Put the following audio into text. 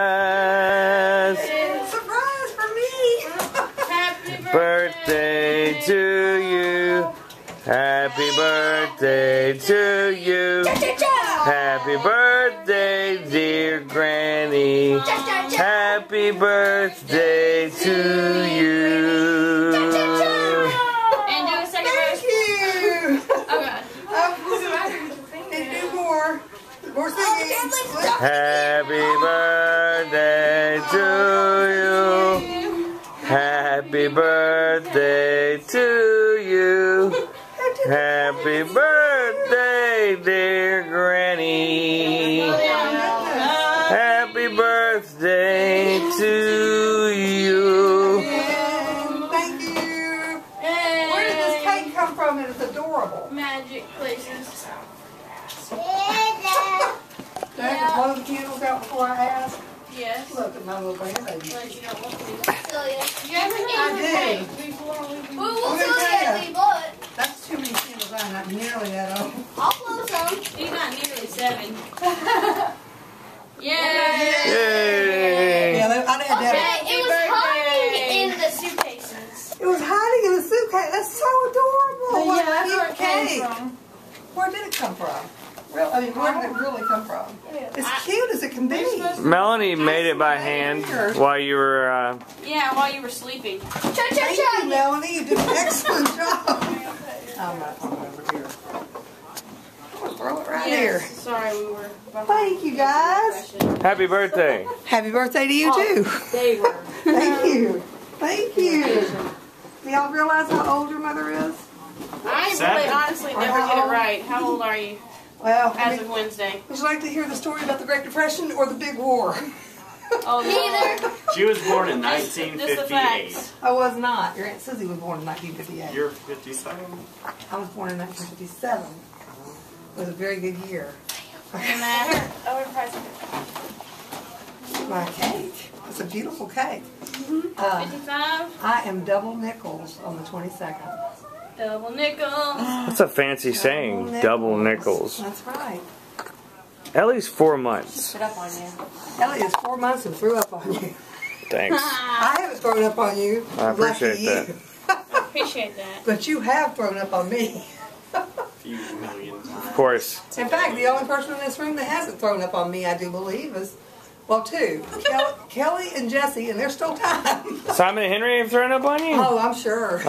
Surprise! Surprise for me! Happy Birthday to you. Happy birthday to you. Happy birthday, dear Granny. Happy birthday to you. And do a second verse. Thank you! Oh God. And do more. More singing. Happy birthday to you. Happy birthday to you. Happy birthday, dear Granny. Happy birthday to you. Thank you. Where did this cake come from? And it's adorable. Magic places. Do I have to blow the candles out before I ask? Yes. Look at my little grandbaby. But you don't want to. I do. That's too many candles. I'm not nearly that old. I'll blow some. You're not nearly 7. Yay! Yay! Yeah, I had to have It was hiding in the suitcases. it was hiding in the suitcase. That's so adorable. What a cute cake. Where did it come from? Where did it really come from? It's cute as it can be. Melanie made it by hand while you were, Yeah, while you were sleeping. Thank you, Melanie. You did an excellent job. I'm not over here. I'm going to throw it right here. Sorry, we were behind. Thank you, guys. happy birthday. Happy birthday to you, too. They were. Thank you. Thank you. Do y'all realize how old your mother is? I really honestly never get it right. How old are you Well, as of Wednesday? would you like to hear the story about the Great Depression or the Big War? Oh, Neither. She was born in Just the 1958. facts. I was not. Your Aunt Susie was born in 1958. You're 57. I was born in 1957. It was a very good year. And that. My cake. It's a beautiful cake. 55. I am double nickels on the 22nd. Double nickel. That's a fancy saying, double nickels. That's right. Ellie's 4 months. Put up on you. Ellie is 4 months and threw up on you. Thanks. I haven't thrown up on you. I appreciate Lucky that. you. I appreciate that. But you have thrown up on me. A few million Of times. course. In fact, the only person in this room that hasn't thrown up on me, I do believe, is, well, 2. Kelly and Jesse, and there's still time. Simon and Henry have thrown up on you? Oh, I'm sure.